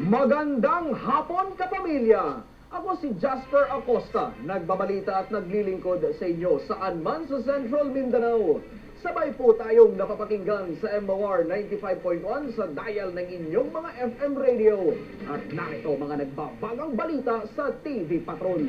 Magandang hapon, kapamilya! Ako si Jasper Acosta, nagbabalita at naglilingkod sa inyo saan man sa Central Mindanao. Sabay po tayong napapakinggan sa MOR 95.1 sa dial ng inyong mga FM radio. At narito mga nagbabagang balita sa TV Patrol.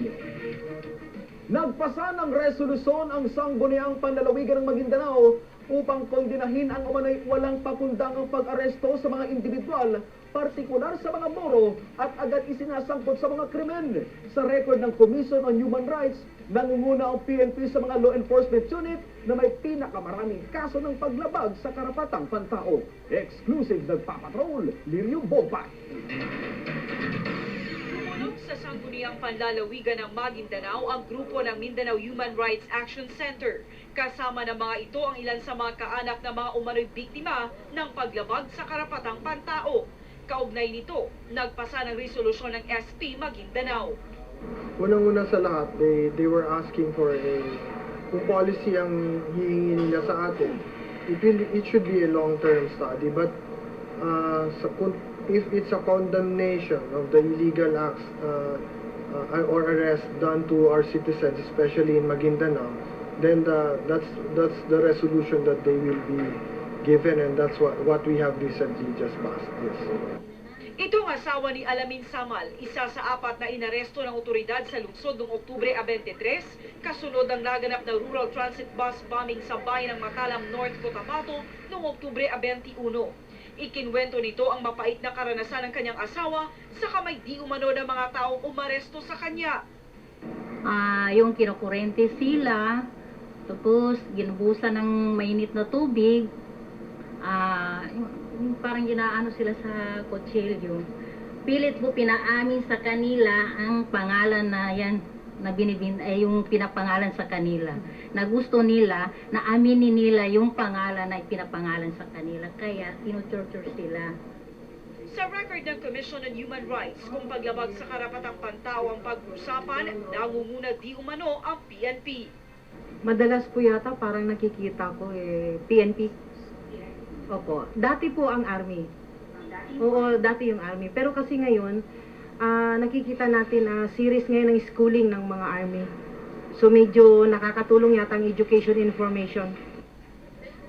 Nagpasa ng resolusyon ang Sangguniang Panlalawigan ng Maguindanao upang kondinahin ang umano'y walang pakundangang pag-aresto sa mga individual, partikular sa mga Moro, at agad isinasangkot sa mga krimen. Sa record ng Commission on Human Rights, nangunguna ang PNP sa mga law enforcement unit na may pinakamaraming kaso ng paglabag sa karapatang pantao. Exclusive nagpapatrol, Lirio Bompa. Sa Sangguniang Panlalawigan ng Maguindanao ang grupo ng Mindanao Human Rights Action Center. Kasama ng mga ito ang ilan sa mga kaanak ng mga umano'y biktima ng paglabag sa karapatang pantao. Kaugnay nito, nagpasa ng resolusyon ng SP Maguindanao. Unang-una sa lahat, they were asking for kung policy ang hihingi nila sa atin, it should be a long-term study, but if it's a condemnation of the illegal acts or arrest done to our citizens, especially in Maguindanao, then that's the resolution that they will be given, and that's what we have recently just passed. Yes. Itong asawa ni Alamin Samal, isa sa 4 na inaresto ng otoridad sa lungsod noong Oktubre 23, kasunod ang naganap na rural transit bus bombing sa bayan ng Matalam, North Cotabato noong Oktubre 21. Ikinwento nito ang mapait na karanasan ng kanyang asawa sa kamay di umano ng mga taong umaresto sa kanya. Yung kinukurente sila, tapos ginubusan ng mainit na tubig, yung parang ginaano sila sa kutsilyo. Pilit po pinaamin sa kanila ang pangalan na yan, na yung pinapangalan sa kanila. Na gusto nila na aminin nila yung pangalan na ipinapangalan sa kanila. Kaya tinutorture sila. Sa record ng Commission on Human Rights, kung paglabag sa karapatang pantao ang pag-usapan, nangunguna di umano ang PNP. Madalas po yata parang nakikita ko PNP. Opo. Dati po ang Army. Oo, dati yung Army. Pero kasi ngayon, nakikita natin series ngayon ng schooling ng mga Army. So medyo nakakatulong yata ang education information.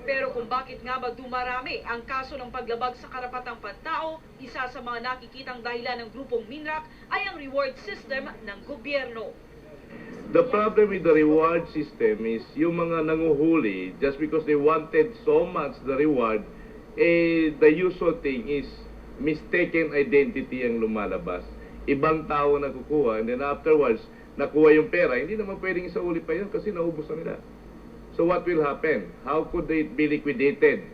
Pero kung bakit nga ba dumarami ang kaso ng paglabag sa karapatang pantao, isa sa mga nakikitang dahilan ng grupong MINRAC ay ang reward system ng gobyerno. The problem with the reward system is yung mga nanguhuli, just because they wanted so much the reward, the usual thing is mistaken identity ang lumalabas. Ibang tao na kukuha, and then afterwards, nakuha yung pera, hindi naman pwedeng isauli pa yun kasi naubos na nila. So what will happen? How could it be liquidated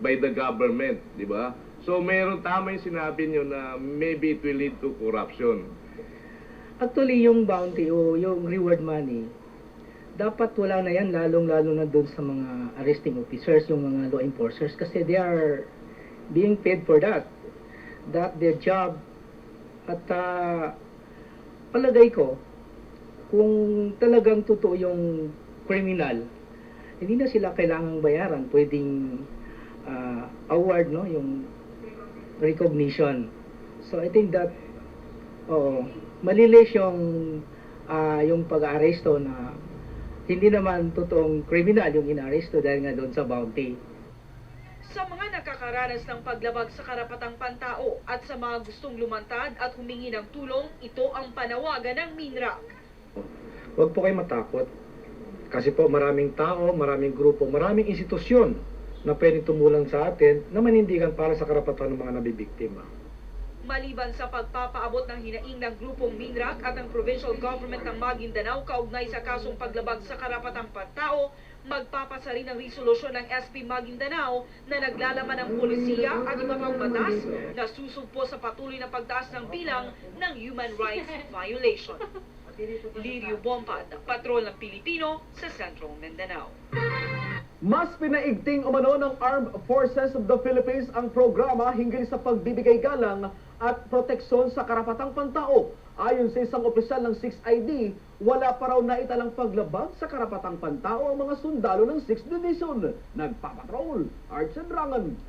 by the government, di ba? So meron tama yung sinabi nyo na maybe it will lead to corruption. Actually, yung bounty o yung reward money, dapat wala na yan, lalong-lalo na doon sa mga arresting officers, yung mga law enforcers, kasi they are being paid for that. That their job. At palagay ko, kung talagang totoo yung criminal, hindi na sila kailangang bayaran, pwedeng award, no, yung recognition. So I think that malilis yung pag-aresto na hindi naman totoong criminal yung inaresto dahil nga doon sa bounty. Sa mga nakakaranas ng paglabag sa karapatang pantao at sa mga gustong lumantad at humingi ng tulong, ito ang panawagan ng MINRAC. Huwag po kayo matakot. Kasi po maraming tao, maraming grupo, maraming institusyon na pwedeng tumulong sa atin na manindigan para sa karapatan ng mga nabibiktima. Maliban sa pagpapaabot ng hinaing ng grupong MINRAC at ang provincial government ng Maguindanao kaugnay sa kasong paglabag sa karapatang pantao, magpapasa rin ng resolusyon ng SP Maguindanao na naglalaman ng polisiya at iba pang batas na susugpo sa patuloy na pagtaas ng bilang ng human rights violation. Lirio Bompad, Patrol ng Pilipino sa Central Mindanao. Mas pinaigting umano ng Armed Forces of the Philippines ang programa hinggil sa pagbibigay galang at proteksyon sa karapatang pantao. Ayon sa isang opisyal ng 6ID, wala pa raw naitalang paglabag sa karapatang pantao ang mga sundalo ng 6th Division. Nagpapatrol, Arts and Rangan.